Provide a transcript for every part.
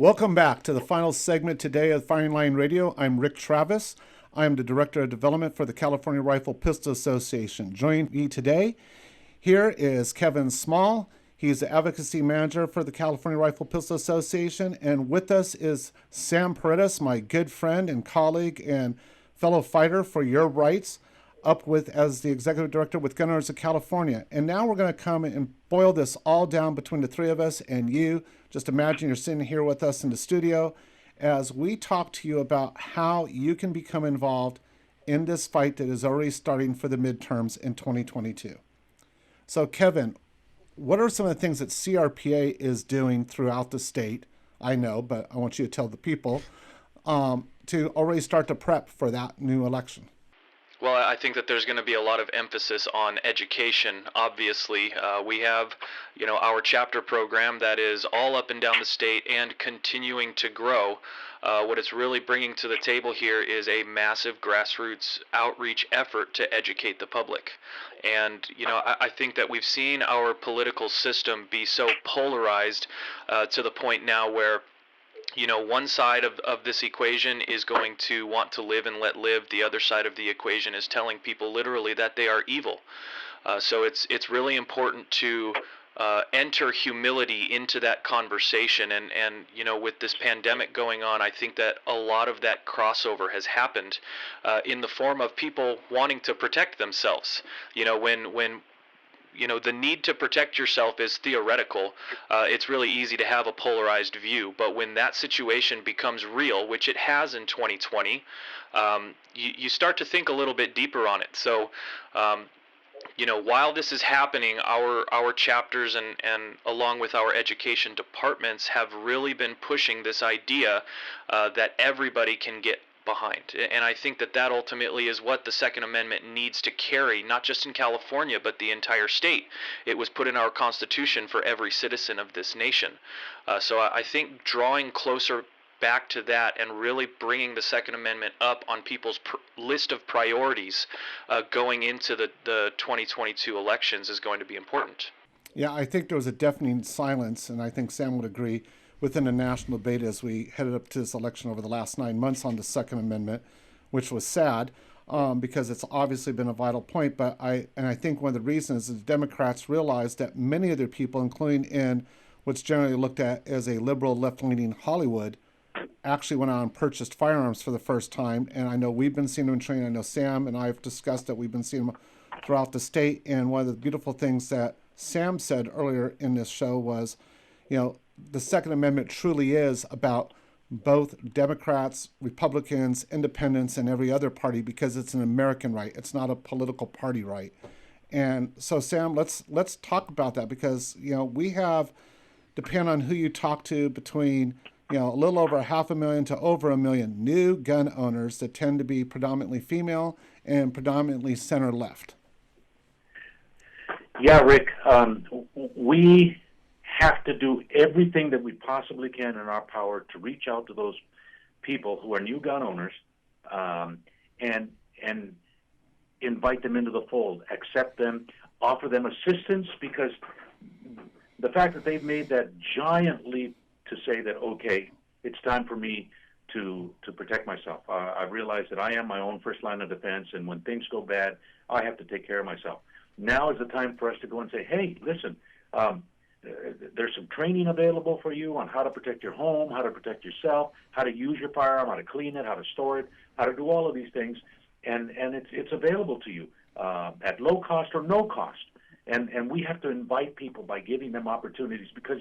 Welcome back to the final segment today of Firing Line Radio. I'm Rick Travis. I am the Director of Development for the California Rifle Pistol Association. Joining me today here is Kevin Small. He's the Advocacy Manager for the California Rifle Pistol Association. And with us is Sam Paredes, my good friend and colleague and fellow fighter for your rights, up with as the Executive Director with Gun Owners of California. And now we're going to come and boil this all down between the three of us and you. Just imagine you're sitting here with us in the studio as we talk to you about how you can become involved in this fight that is already starting for the midterms in 2022. So Kevin, what are some of the things that CRPA is doing throughout the state? I know, but I want you to tell the people to already start to prep for that new election. Well, I think that there's going to be a lot of emphasis on education. Obviously, we have, our chapter program that is all up and down the state and continuing to grow. What it's really bringing to the table here is a massive grassroots outreach effort to educate the public. And, I think that we've seen our political system be so polarized to the point now where one side of this equation is going to want to live and let live. The other side of the equation is telling people literally that they are evil. So it's really important to enter humility into that conversation. And with this pandemic going on, I think that a lot of that crossover has happened in the form of people wanting to protect themselves. When the need to protect yourself is theoretical. It's really easy to have a polarized view, but when that situation becomes real, which it has in 2020, you start to think a little bit deeper on it. So, while this is happening, our chapters and along with our education departments have really been pushing this idea that everybody can get behind. And I think that ultimately is what the Second Amendment needs to carry, not just in California, but the entire state. It was put in our Constitution for every citizen of this nation. So I think drawing closer back to that and really bringing the Second Amendment up on people's list of priorities going into the 2022 elections is going to be important. Yeah, I think there was a deafening silence, and I think Sam would agree, within the national debate as we headed up to this election over the last 9 months on the Second Amendment, which was sad because it's obviously been a vital point. But I think one of the reasons is the Democrats realized that many of their people, including in what's generally looked at as a liberal left-leaning Hollywood, actually went out and purchased firearms for the first time. And I know we've been seeing them in training. I know Sam and I have discussed that we've been seeing them throughout the state. And one of the beautiful things that Sam said earlier in this show was, the Second Amendment truly is about both Democrats, Republicans, independents, and every other party because it's an American right. It's not a political party right. And so, Sam, let's talk about that because, we have, depending on who you talk to, between, a little over 500,000 to over 1 million new gun owners that tend to be predominantly female and predominantly center-left. Yeah, Rick, we have to do everything that we possibly can in our power to reach out to those people who are new gun owners and invite them into the fold, accept them, offer them assistance, because the fact that they've made that giant leap to say that, okay, it's time for me to protect myself. I realize that I am my own first line of defense, and when things go bad, I have to take care of myself. Now is the time for us to go and say, hey, listen, there's some training available for you on how to protect your home, how to protect yourself, how to use your firearm, how to clean it, how to store it, how to do all of these things, and it's available to you at low cost or no cost. And we have to invite people by giving them opportunities because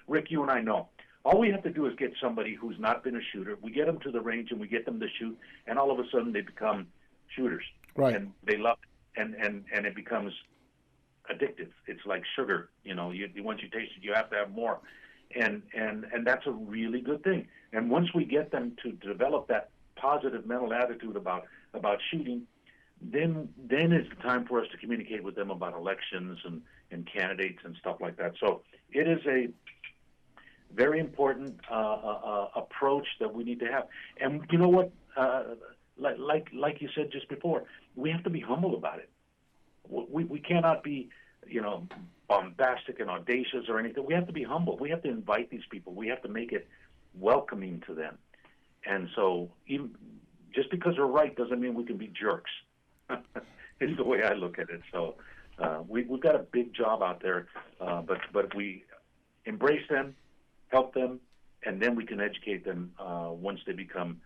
Rick, you and I know, all we have to do is get somebody who's not been a shooter. We get them to the range and we get them to shoot, and all of a sudden they become shooters. Right. And they love it, and it becomes addictive. It's like sugar, once you taste it, you have to have more. And that's a really good thing. And once we get them to develop that positive mental attitude about shooting, then it's the time for us to communicate with them about elections and candidates and stuff like that. So it is a very important approach that we need to have. And you know what? Like you said just before, we have to be humble about it. We cannot be, bombastic and audacious or anything. We have to be humble. We have to invite these people. We have to make it welcoming to them. And so even just because we're right doesn't mean we can be jerks. Is the way I look at it. So we've got a big job out there, but we embrace them, help them, and then we can educate them once they become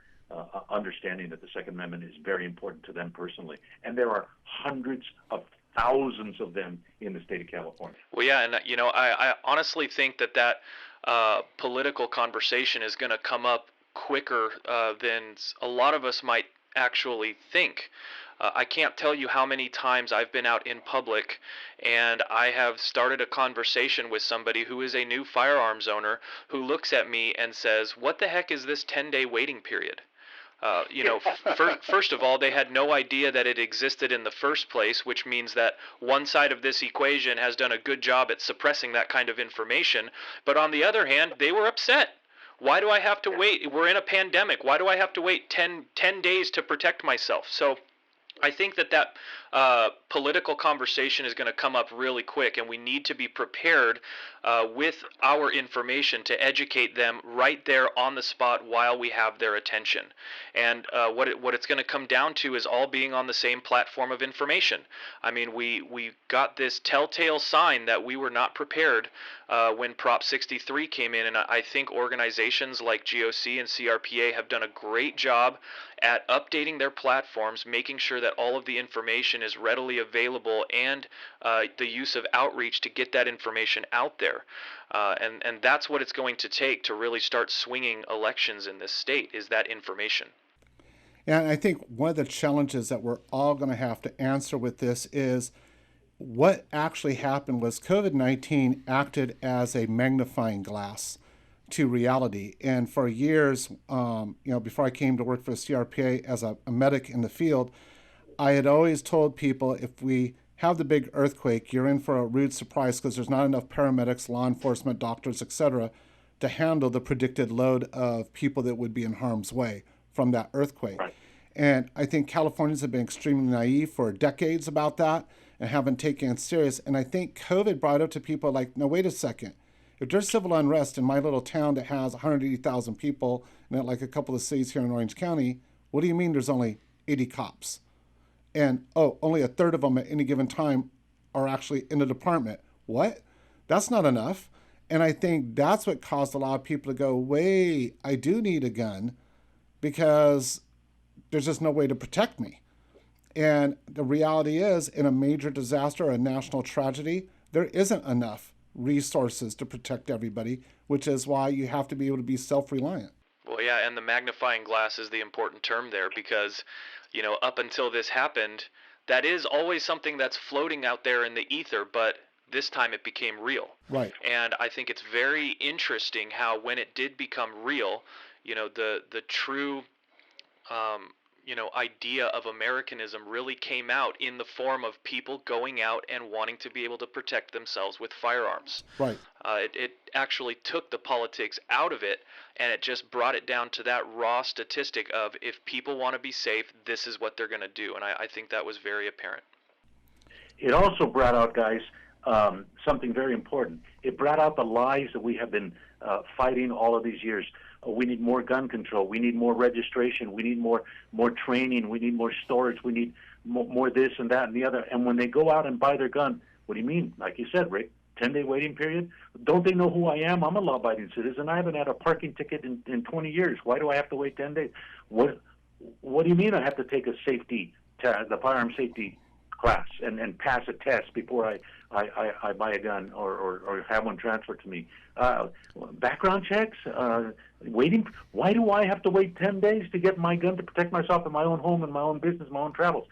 understanding that the Second Amendment is very important to them personally. And there are hundreds of thousands of them in the state of California. Well, yeah, and I honestly think that political conversation is going to come up quicker than a lot of us might actually think. I can't tell you how many times I've been out in public and I have started a conversation with somebody who is a new firearms owner who looks at me and says, "What the heck is this 10-day waiting period?" First of all, they had no idea that it existed in the first place, which means that one side of this equation has done a good job at suppressing that kind of information. But on the other hand, they were upset. Why do I have to wait? We're in a pandemic. Why do I have to wait 10 days to protect myself? So I think that political conversation is going to come up really quick, and we need to be prepared with our information to educate them right there on the spot while we have their attention. And what it's going to come down to is all being on the same platform of information. I mean, we got this telltale sign that we were not prepared when Prop 63 came in, and I think organizations like GOC and CRPA have done a great job at updating their platforms, making sure that all of the information is readily available, and the use of outreach to get that information out there. And that's what it's going to take to really start swinging elections in this state, is that information. And I think one of the challenges that we're all going to have to answer with this is what actually happened was COVID-19 acted as a magnifying glass to reality. And for years, before I came to work for the CRPA as a medic in the field, I had always told people, if we have the big earthquake, you're in for a rude surprise because there's not enough paramedics, law enforcement, doctors, etc., to handle the predicted load of people that would be in harm's way from that earthquake. Right. And I think Californians have been extremely naive for decades about that and haven't taken it serious. And I think COVID brought up to people like, no, wait a second. If there's civil unrest in my little town that has 180,000 people, and like a couple of cities here in Orange County, what do you mean there's only 80 cops? And, only a third of them at any given time are actually in the department. What? That's not enough. And I think that's what caused a lot of people to go, wait, I do need a gun because there's just no way to protect me. And the reality is, in a major disaster or a national tragedy, there isn't enough resources to protect everybody, which is why you have to be able to be self-reliant. Well, yeah, and the magnifying glass is the important term there because, up until this happened, that is always something that's floating out there in the ether, but this time it became real. Right. And I think it's very interesting how when it did become real, the true idea of Americanism really came out in the form of people going out and wanting to be able to protect themselves with firearms. Right. It actually took the politics out of it, and it just brought it down to that raw statistic of, if people want to be safe, this is what they're going to do. And I think that was very apparent. It also brought out, guys, something very important. It brought out the lies that we have been fighting all of these years. We need more gun control. We need more registration. We need more training. We need more storage. We need more this and that and the other. And when they go out and buy their gun, what do you mean? Like you said, Rick, 10-day waiting period? Don't they know who I am? I'm a law-abiding citizen. I haven't had a parking ticket in 20 years. Why do I have to wait 10 days? What do you mean I have to take a the firearm safety class and pass a test before I buy a gun or have one transferred to me? Background checks, waiting. Why do I have to wait 10 days to get my gun to protect myself in my own home and my own business, my own travels?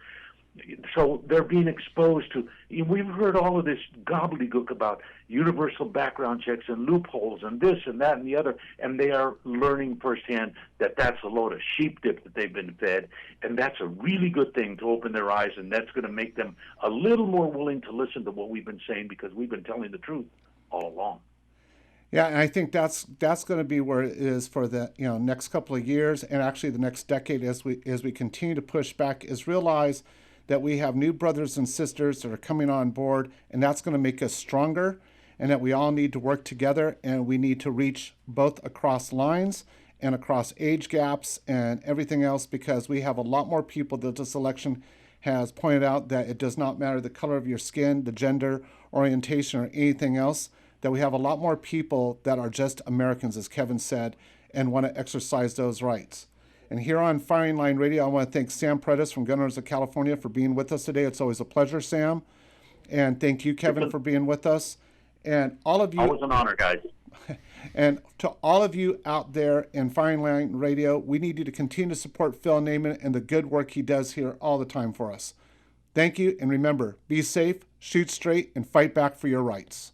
So they're being exposed to. We've heard all of this gobbledygook about universal background checks and loopholes and this and that and the other, and they are learning firsthand that that's a load of sheep dip that they've been fed, and that's a really good thing to open their eyes, and that's going to make them a little more willing to listen to what we've been saying, because we've been telling the truth all along. Yeah, and I think that's going to be where it is for the next couple of years, and actually the next decade as we continue to push back, is realize that we have new brothers and sisters that are coming on board, and that's going to make us stronger. and that we all need to work together, and we need to reach both across lines and across age gaps and everything else, because we have a lot more people that this election has pointed out that it does not matter the color of your skin, the gender, orientation, or anything else, that we have a lot more people that are just Americans, as Kevin said, and want to exercise those rights. And here on Firing Line Radio, I want to thank Sam Paredes from Gun Owners of California for being with us today. It's always a pleasure, Sam. And thank you, Kevin, for being with us. And all of you. Always an honor, guys. And to all of you out there in Firing Line Radio, we need you to continue to support Phil Naiman and the good work he does here all the time for us. Thank you, and remember, be safe, shoot straight, and fight back for your rights.